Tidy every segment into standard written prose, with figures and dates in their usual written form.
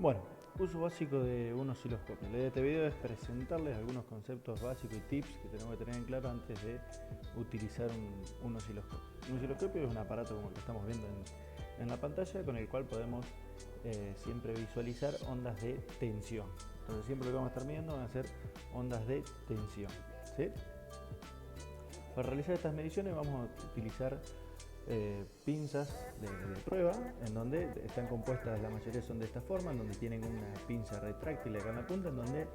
Bueno, uso básico de un osciloscopio. La idea de este video es presentarles algunos conceptos básicos y tips que tenemos que tener en claro antes de utilizar un osciloscopio. Un osciloscopio es un aparato como el que estamos viendo en la pantalla, con el cual podemos siempre visualizar ondas de tensión. Entonces siempre lo que vamos a estar midiendo van a ser ondas de tensión, ¿sí? Para realizar estas mediciones vamos a utilizar pinzas de prueba, en donde están compuestas, la mayoría son de esta forma, en donde tienen una pinza retráctil acá en la punta, en donde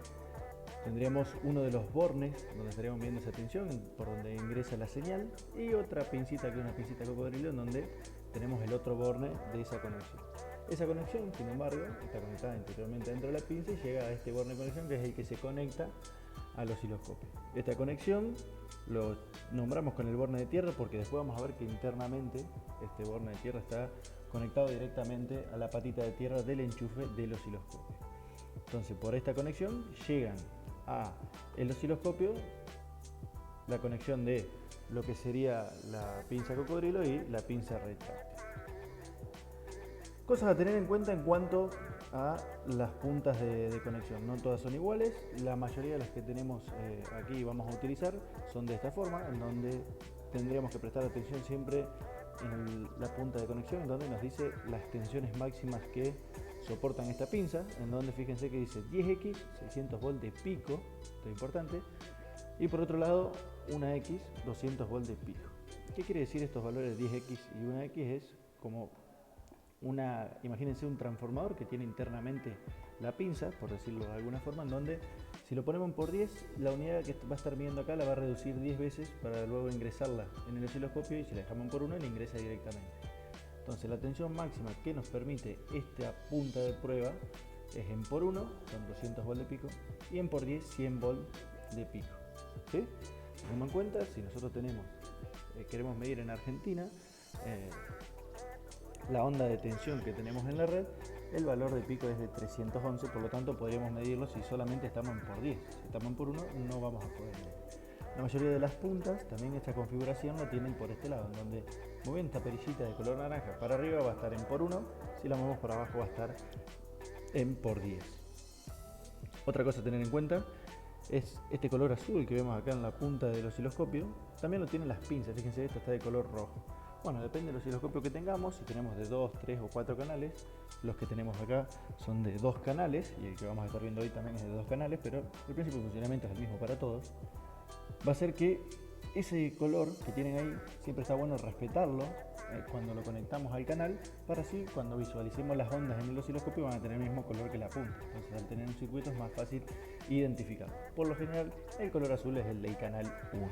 tendríamos uno de los bornes donde estaríamos viendo esa tensión, por donde ingresa la señal, y otra pincita que es una pincita cocodrilo, en donde tenemos el otro borne de esa conexión. Esa conexión, sin embargo, está conectada interiormente dentro de la pinza y llega a este borne de conexión, que es el que se conecta al osciloscopio. Esta conexión lo nombramos con el borne de tierra porque después vamos a ver que internamente este borne de tierra está conectado directamente a la patita de tierra del enchufe del osciloscopio. Entonces, por esta conexión llegan al osciloscopio la conexión de lo que sería la pinza cocodrilo y la pinza retráctil. Cosas a tener en cuenta en cuanto a las puntas de conexión. No todas son iguales, la mayoría de las que tenemos aquí y vamos a utilizar son de esta forma, en donde tendríamos que prestar atención siempre en la punta de conexión, en donde nos dice las tensiones máximas que soportan esta pinza, en donde fíjense que dice 10X, 600 volt de pico, esto es importante, y por otro lado una X, 200 volt de pico. ¿Qué quiere decir estos valores 10X y una X? Es como imagínense un transformador que tiene internamente la pinza, por decirlo de alguna forma, en donde si lo ponemos por 10, la unidad que va a estar midiendo acá la va a reducir 10 veces para luego ingresarla en el osciloscopio, y si la dejamos por 1, le ingresa directamente. Entonces la tensión máxima que nos permite esta punta de prueba es en por 1, son 200 volt de pico, y en por 10, 100 volt de pico, ¿sí? Tengamos en cuenta, si nosotros queremos medir en Argentina, la onda de tensión que tenemos en la red, el valor de pico es de 311, por lo tanto podríamos medirlo si solamente estamos en por 10. Si estamos en por 1, no vamos a poder medir. La mayoría de las puntas, también esta configuración lo tienen por este lado, en donde moviendo esta perillita de color naranja para arriba va a estar en por 1, si la movemos para abajo va a estar en por 10. Otra cosa a tener en cuenta es este color azul que vemos acá en la punta del osciloscopio, también lo tienen las pinzas, fíjense, esta está de color rojo. Bueno, depende del osciloscopio que tengamos, si tenemos de 2, 3 o 4 canales, los que tenemos acá son de 2 canales, y el que vamos a estar viendo hoy también es de 2 canales, pero el principio de funcionamiento es el mismo para todos. Va a ser que ese color que tienen ahí siempre está bueno respetarlo cuando lo conectamos al canal, para así cuando visualicemos las ondas en el osciloscopio van a tener el mismo color que la punta. Entonces al tener un circuito es más fácil identificarlo. Por lo general el color azul es el del canal 1.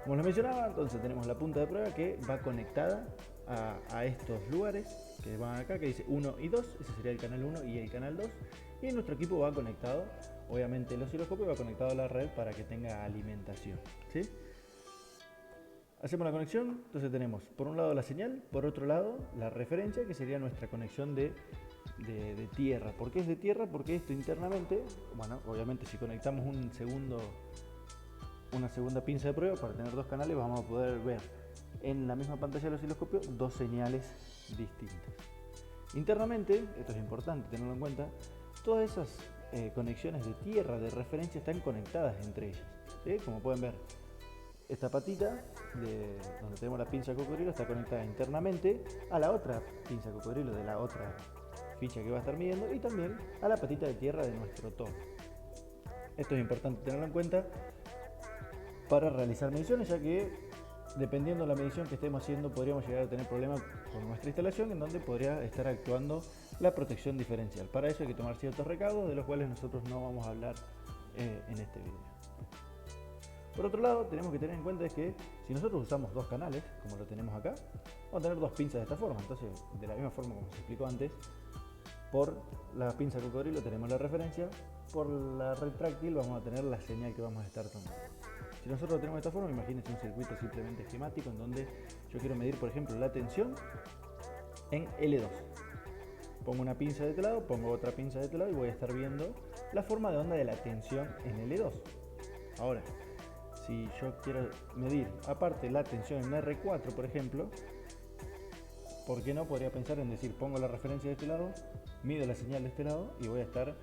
Como les mencionaba, entonces tenemos la punta de prueba que va conectada a estos lugares que van acá, que dice 1 y 2, ese sería el canal 1 y el canal 2, y nuestro equipo va conectado, obviamente el osciloscopio va conectado a la red para que tenga alimentación, ¿sí? Hacemos la conexión, entonces tenemos por un lado la señal, por otro lado la referencia, que sería nuestra conexión de tierra. ¿Por qué es de tierra? Porque esto internamente, bueno, obviamente si conectamos una segunda pinza de prueba para tener 2 canales, vamos a poder ver en la misma pantalla del osciloscopio 2 señales distintas. Internamente, esto es importante tenerlo en cuenta, todas esas conexiones de tierra de referencia están conectadas entre ellas, ¿sí? Como pueden ver, esta patita donde tenemos la pinza cocodrilo está conectada internamente a la otra pinza cocodrilo de la otra ficha que va a estar midiendo, y también a la patita de tierra de nuestro tono. Esto es importante tenerlo en cuenta para realizar mediciones, ya que dependiendo de la medición que estemos haciendo podríamos llegar a tener problemas con nuestra instalación, en donde podría estar actuando la protección diferencial. Para eso hay que tomar ciertos recaudos, de los cuales nosotros no vamos a hablar en este video. Por otro lado, tenemos que tener en cuenta que si nosotros usamos 2 canales, como lo tenemos acá, vamos a tener 2 pinzas de esta forma. Entonces, de la misma forma como se explicó antes, por la pinza cocodrilo tenemos la referencia, por la retráctil vamos a tener la señal que vamos a estar tomando. Si nosotros lo tenemos de esta forma, imagínense un circuito simplemente esquemático en donde yo quiero medir, por ejemplo, la tensión en L2. Pongo una pinza de este lado, pongo otra pinza de este lado y voy a estar viendo la forma de onda de la tensión en L2. Ahora, si yo quiero medir aparte la tensión en R4, por ejemplo, ¿por qué no? Podría pensar en decir, pongo la referencia de este lado, mido la señal de este lado y voy a estar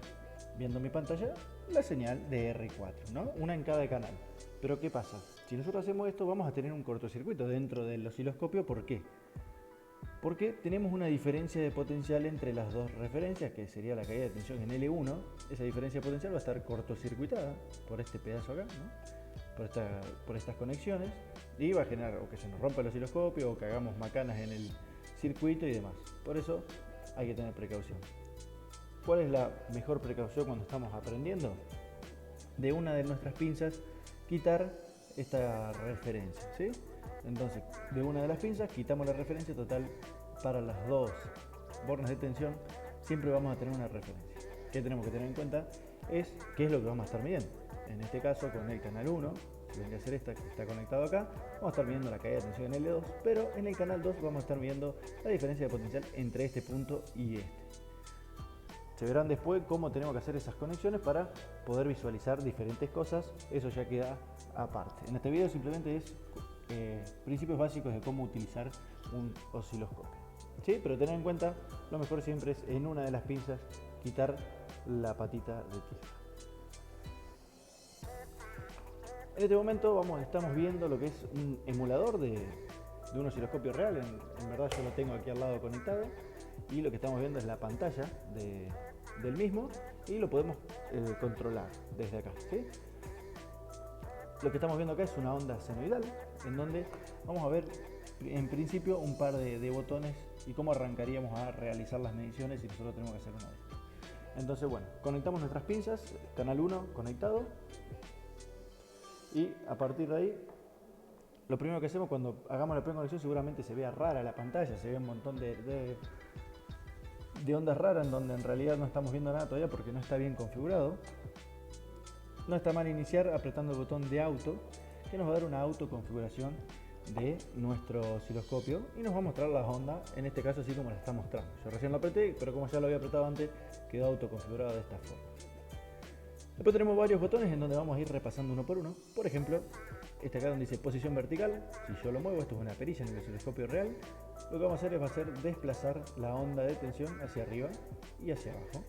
viendo en mi pantalla la señal de R4, ¿no? Una en cada canal. Pero ¿qué pasa? Si nosotros hacemos esto, vamos a tener un cortocircuito dentro del osciloscopio. ¿Por qué? Porque tenemos una diferencia de potencial entre las dos referencias, que sería la caída de tensión en L1. Esa diferencia de potencial va a estar cortocircuitada por este pedazo acá, ¿no? por estas conexiones, y va a generar o que se nos rompa el osciloscopio o que hagamos macanas en el circuito y demás. Por eso hay que tener precaución. ¿Cuál es la mejor precaución cuando estamos aprendiendo? De una de nuestras pinzas quitar esta referencia, ¿sí? Entonces, de una de las pinzas quitamos la referencia. Total, para las dos bornes de tensión siempre vamos a tener una referencia. ¿Qué tenemos que tener en cuenta? Es qué es lo que vamos a estar midiendo. En este caso, con el canal 1, que vendría a ser esta que está conectado acá, vamos a estar midiendo la caída de tensión en L2, pero en el canal 2 vamos a estar midiendo la diferencia de potencial entre este punto y este. Se verán después cómo tenemos que hacer esas conexiones para poder visualizar diferentes cosas. Eso ya queda aparte. En este video simplemente es principios básicos de cómo utilizar un osciloscopio, ¿sí? Pero tener en cuenta, lo mejor siempre es en una de las pinzas quitar la patita de tierra. En este momento estamos viendo lo que es un emulador de un osciloscopio real. En verdad yo lo tengo aquí al lado conectado y lo que estamos viendo es la pantalla del mismo y lo podemos controlar desde acá, ¿sí? Lo que estamos viendo acá es una onda senoidal en donde vamos a ver en principio un par de botones y cómo arrancaríamos a realizar las mediciones si nosotros tenemos que hacer una de estas. Entonces, bueno, conectamos nuestras pinzas, canal 1 conectado, y a partir de ahí lo primero que hacemos cuando hagamos la primera conexión, seguramente se vea rara la pantalla, se ve un montón de ondas raras en donde en realidad no estamos viendo nada todavía porque no está bien configurado. No está mal iniciar apretando el botón de auto, que nos va a dar una autoconfiguración de nuestro osciloscopio y nos va a mostrar las ondas, en este caso así como las está mostrando. Yo recién lo apreté, pero como ya lo había apretado antes, quedó autoconfigurado de esta forma. Después tenemos varios botones en donde vamos a ir repasando uno por uno. Por ejemplo, este acá donde dice posición vertical. Si yo lo muevo, esto es una perilla en el osciloscopio real, lo que vamos a hacer es desplazar la onda de tensión hacia arriba y hacia abajo.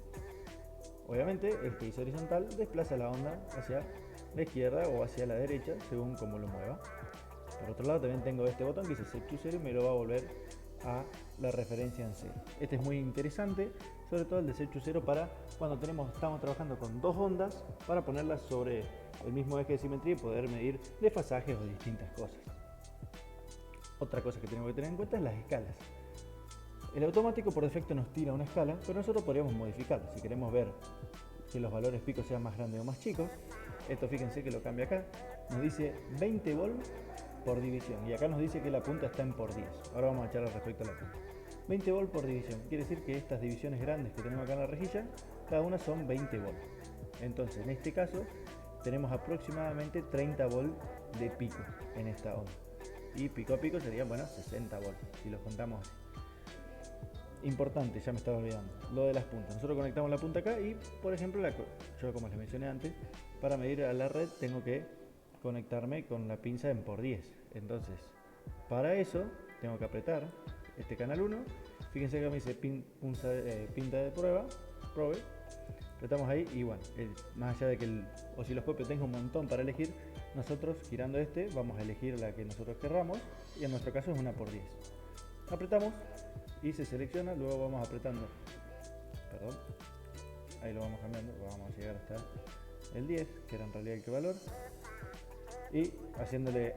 Obviamente el que dice horizontal desplaza la onda hacia la izquierda o hacia la derecha según como lo mueva. Por otro lado también tengo este botón que dice Set to Zero y me lo va a volver a la referencia en cero. Este es muy interesante, sobre todo el de Set to Zero para cuando estamos trabajando con dos ondas, para ponerlas sobre el mismo eje de simetría y poder medir desfasajes o distintas cosas. Otra cosa que tenemos que tener en cuenta es las escalas. El automático por defecto nos tira una escala, pero nosotros podríamos modificarla. Si queremos ver que los valores picos sean más grandes o más chicos, esto fíjense que lo cambia acá, nos dice 20 volts por división y acá nos dice que la punta está en por 10. Ahora vamos a charlar respecto a la punta. 20 volts por división, quiere decir que estas divisiones grandes que tenemos acá en la rejilla, cada una son 20 volts. Entonces en este caso tenemos aproximadamente 30 volts de pico en esta onda. Y pico a pico serían, bueno, 60 volts, si los contamos así. Importante, ya me estaba olvidando, lo de las puntas. Nosotros conectamos la punta acá y, por ejemplo, yo como les mencioné antes, para medir a la red tengo que conectarme con la pinza en por 10. Entonces, para eso tengo que apretar este canal 1. Fíjense que me dice pinza de prueba, probe. Apretamos ahí y bueno, más allá de que el osciloscopio tenga un montón para elegir, nosotros girando vamos a elegir la que nosotros querramos y en nuestro caso es una por 10. Apretamos y se selecciona, luego vamos apretando, ahí lo vamos cambiando, vamos a llegar hasta el 10, que era en realidad el que valor, y haciéndole,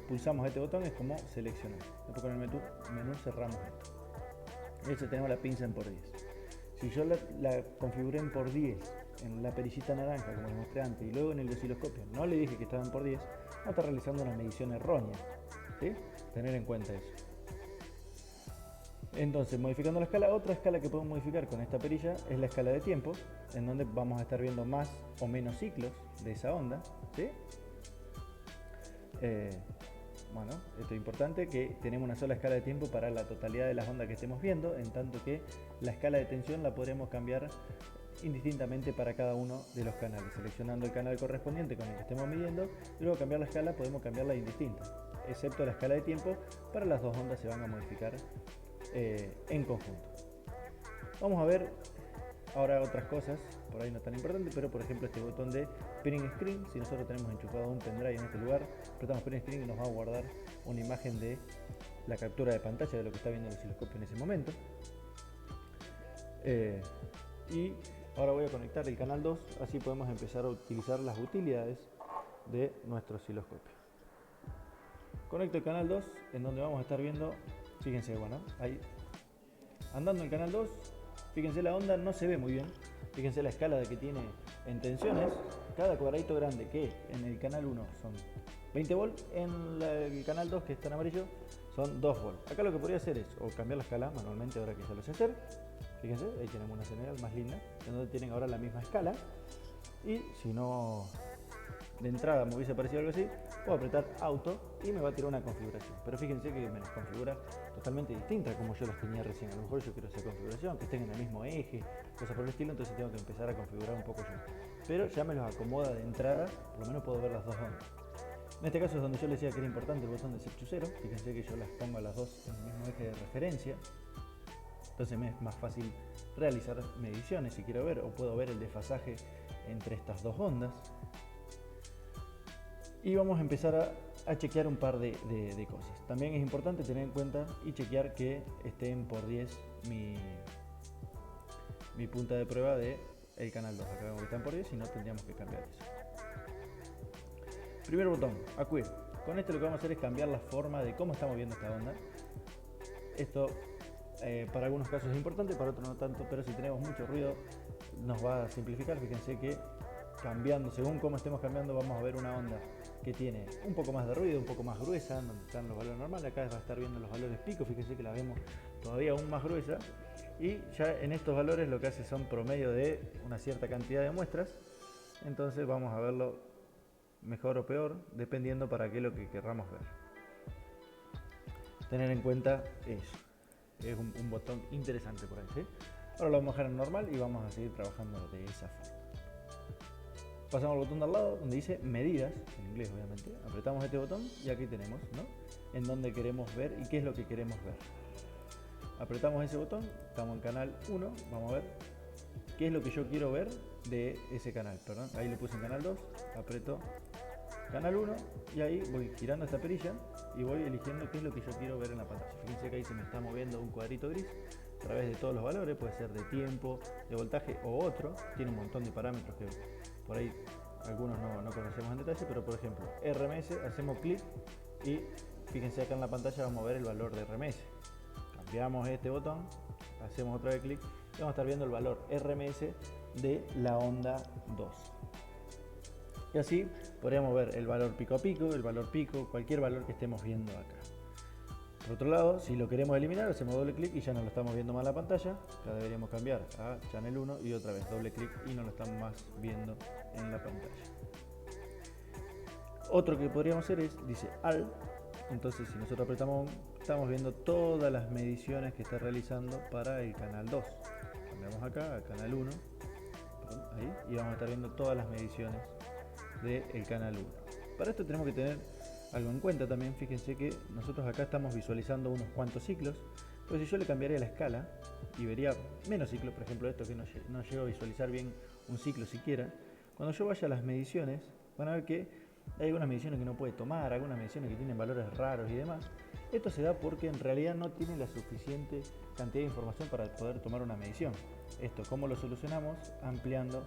pulsamos este botón, es como seleccionar. Después con el menú cerramos esto. Este tenemos la pinza en por 10. Si yo la configuré en por 10 en la perillita naranja como les mostré antes y luego en el osciloscopio no le dije que estaba en por 10, vamos a estar realizando una medición errónea, ¿sí? Tener en cuenta eso. Entonces, modificando la escala, otra escala que podemos modificar con esta perilla es la escala de tiempo, en donde vamos a estar viendo más o menos ciclos de esa onda, ¿sí? Bueno, esto es importante, que tenemos una sola escala de tiempo para la totalidad de las ondas que estemos viendo, en tanto que la escala de tensión la podremos cambiar indistintamente para cada uno de los canales, seleccionando el canal correspondiente con el que estemos midiendo, y luego cambiar la escala podemos cambiarla indistinta, excepto la escala de tiempo. Para las dos ondas se van a modificar en conjunto. Vamos a ver ahora otras cosas, por ahí no tan importantes, pero por ejemplo este botón de Print Screen. Si nosotros tenemos enchufado un pendrive en este lugar, apretamos Print Screen y nos va a guardar una imagen de la captura de pantalla de lo que está viendo el osciloscopio en ese momento. Y ahora voy a conectar el canal 2, así podemos empezar a utilizar las utilidades de nuestro osciloscopio. Conecto el canal 2, en donde vamos a estar viendo, fíjense, bueno, ahí andando el canal 2, fíjense la onda no se ve muy bien, fíjense la escala de que tiene en tensiones. Cada cuadradito grande, que en el canal 1 son 20 volts, en el canal 2, que está en amarillo, son 2 volts. Acá lo que podría hacer es o cambiar la escala manualmente, ahora que ya lo sé hacer. Fíjense, ahí tenemos una señal más linda, en donde tienen ahora la misma escala. Y si no, de entrada me hubiese parecido algo así, puedo apretar auto y me va a tirar una configuración. Pero fíjense que me las configura totalmente distinta como yo las tenía recién. A lo mejor yo quiero esa configuración, que estén en el mismo eje, cosas por el estilo, entonces tengo que empezar a configurar un poco yo. Pero ya me los acomoda de entrada, por lo menos puedo ver las dos ondas. En este caso es donde yo les decía que era importante el botón de Set to 0. Fíjense que yo las pongo a las dos en el mismo eje de referencia. Entonces me es más fácil realizar mediciones si quiero ver, o puedo ver el desfasaje entre estas dos ondas. Y vamos a empezar a chequear un par de cosas. También es importante tener en cuenta y chequear que estén por 10 mi punta de prueba del canal 2. Acá vemos que están por 10, si no tendríamos que cambiar eso. Primer botón, Acquire. Con esto lo que vamos a hacer es cambiar la forma de cómo estamos viendo esta onda. Esto para algunos casos es importante, para otros no tanto, pero si tenemos mucho ruido nos va a simplificar. Fíjense que cambiando, según cómo estemos cambiando, vamos a ver una onda que tiene un poco más de ruido, un poco más gruesa, donde están los valores normales. Acá va a estar viendo los valores pico, fíjense que la vemos todavía aún más gruesa. Y ya en estos valores lo que hace son promedio de una cierta cantidad de muestras. Entonces vamos a verlo mejor o peor, dependiendo para qué es lo que querramos ver. Tener en cuenta eso. Es un botón interesante por ahí, ¿sí? Ahora lo vamos a dejar en normal y vamos a seguir trabajando de esa forma. Pasamos al botón de al lado donde dice medidas, en inglés obviamente. Apretamos este botón y aquí tenemos, ¿no?, en dónde queremos ver y qué es lo que queremos ver. Apretamos ese botón, estamos en canal 1, vamos a ver qué es lo que yo quiero ver de ese canal, perdón. Ahí lo puse en canal 2, aprieto canal 1 y ahí voy girando esta perilla y voy eligiendo qué es lo que yo quiero ver en la pantalla. Fíjense que ahí se me está moviendo un cuadrito gris a través de todos los valores, puede ser de tiempo, de voltaje o otro. Tiene un montón de parámetros que por ahí algunos no conocemos en detalle, pero por ejemplo RMS, hacemos clic y fíjense acá en la pantalla vamos a ver el valor de RMS. Cambiamos este botón, hacemos otra vez clic y vamos a estar viendo el valor RMS de la onda 2. Y así podríamos ver el valor pico a pico, el valor pico, cualquier valor que estemos viendo acá. Por otro lado, si lo queremos eliminar, hacemos doble clic y ya no lo estamos viendo más en la pantalla. Acá deberíamos cambiar a Channel 1 y otra vez doble clic y no lo estamos más viendo en la pantalla. Otro que podríamos hacer es, dice Alt. Entonces si nosotros apretamos, estamos viendo todas las mediciones que está realizando para el canal 2. Cambiamos acá a canal 1, perdón, ahí, y vamos a estar viendo todas las mediciones del canal 1. Para esto tenemos que tener algo en cuenta también. Fíjense que nosotros acá estamos visualizando unos cuantos ciclos, pues si yo le cambiaría la escala y vería menos ciclos, por ejemplo esto que no llego a visualizar bien un ciclo siquiera, cuando yo vaya a las mediciones van a ver que hay algunas mediciones que no puede tomar, algunas mediciones que tienen valores raros y demás. Esto se da porque en realidad no tiene la suficiente cantidad de información para poder tomar una medición. Esto, ¿cómo lo solucionamos? Ampliando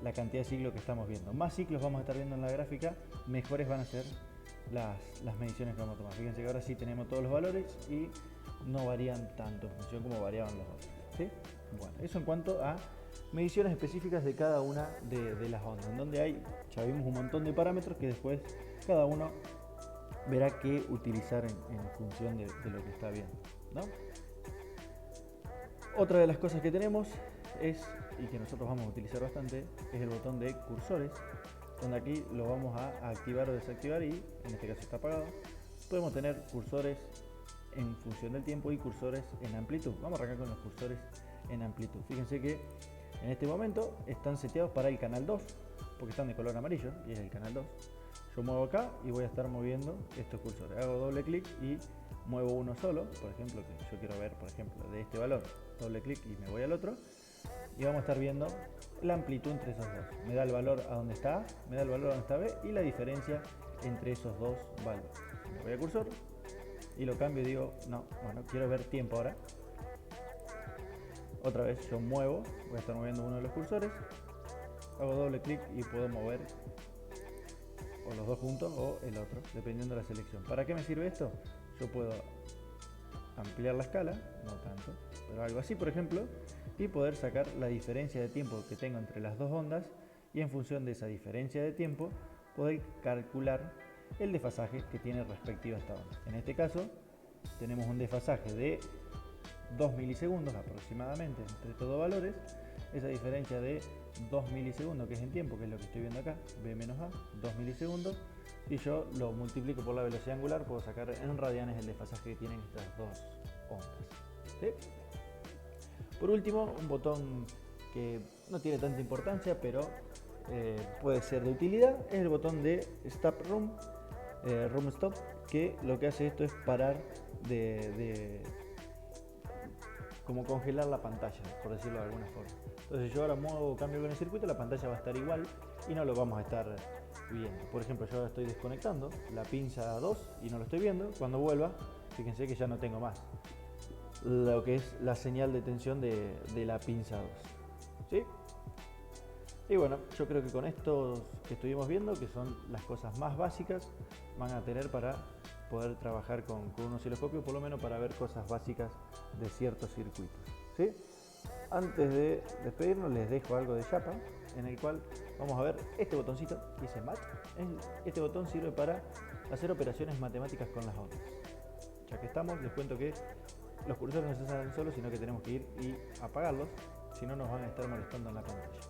la cantidad de ciclos que estamos viendo. Más ciclos vamos a estar viendo en la gráfica, mejores van a ser las mediciones que vamos a tomar. Fíjense que ahora sí tenemos todos los valores y no varían tanto en función como variaban los otros, ¿sí? Bueno, eso en cuanto a mediciones específicas de cada una de las ondas, en donde hay, ya vimos un montón de parámetros que después cada uno verá qué utilizar en función de lo que está viendo, ¿no? Otra de las cosas que tenemos es, y que nosotros vamos a utilizar bastante, es el botón de cursores, donde aquí lo vamos a activar o desactivar y en este caso está apagado. Podemos tener cursores en función del tiempo y cursores en amplitud. Vamos a arrancar con los cursores en amplitud. Fíjense que en este momento están seteados para el canal 2, porque están de color amarillo y es el canal 2. Yo muevo acá y voy a estar moviendo estos cursores. Hago doble clic y muevo uno solo, por ejemplo, que yo quiero ver, por ejemplo, de este valor, doble clic y me voy al otro, y vamos a estar viendo la amplitud entre esos dos. Me da el valor a donde está A, me da el valor a donde está B y la diferencia entre esos dos valores. Me voy a cursor y lo cambio y digo, no, bueno, quiero ver tiempo ahora. Otra vez yo muevo, voy a estar moviendo uno de los cursores, hago doble clic y puedo mover o los dos juntos o el otro, dependiendo de la selección. ¿Para qué me sirve esto? Yo puedo ampliar la escala, no tanto, pero algo así, por ejemplo, y poder sacar la diferencia de tiempo que tengo entre las dos ondas y en función de esa diferencia de tiempo poder calcular el desfasaje que tiene respectiva a esta onda. En este caso tenemos un desfasaje de 2 milisegundos aproximadamente entre estos dos valores. Esa diferencia de 2 milisegundos, que es en tiempo, que es lo que estoy viendo acá, B menos A, 2 milisegundos, y yo lo multiplico por la velocidad angular, puedo sacar en radianes el desfasaje que tienen estas dos ondas. ¿Sí? Por último, un botón que no tiene tanta importancia, pero puede ser de utilidad, es el botón de Stop Room, Room Stop, que lo que hace esto es parar como congelar la pantalla, por decirlo de alguna forma. Entonces yo ahora muevo, cambio con el circuito, la pantalla va a estar igual y no lo vamos a estar viendo. Por ejemplo, yo ahora estoy desconectando la pinza 2 y no lo estoy viendo. Cuando vuelva, fíjense que ya no tengo más lo que es la señal de tensión de la pinza 2. ¿Sí? Y bueno, yo creo que con estos que estuvimos viendo, que son las cosas más básicas, van a tener para poder trabajar con un osciloscopio, por lo menos para ver cosas básicas de ciertos circuitos. ¿Sí? Antes de despedirnos les dejo algo de chapa, en el cual vamos a ver este botoncito, dice Match. Este botón sirve para hacer operaciones matemáticas con las ondas. Ya que estamos, les cuento que los cursores no se salen solos, sino que tenemos que ir y apagarlos, si no nos van a estar molestando en la pantalla.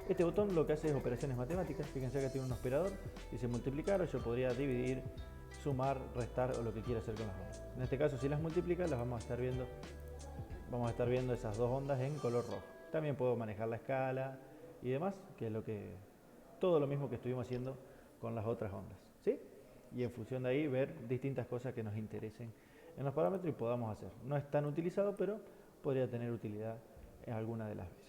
Este botón lo que hace es operaciones matemáticas. Fíjense que tiene un operador, dice multiplicar, o yo podría dividir, sumar, restar o lo que quiera hacer con las ondas. En este caso, si las multiplica, las vamos a estar viendo esas dos ondas en color rojo. También puedo manejar la escala y demás, que es todo lo mismo que estuvimos haciendo con las otras ondas, ¿sí? Y en función de ahí ver distintas cosas que nos interesen en los parámetros y podamos hacer. No es tan utilizado, pero podría tener utilidad en alguna de las veces.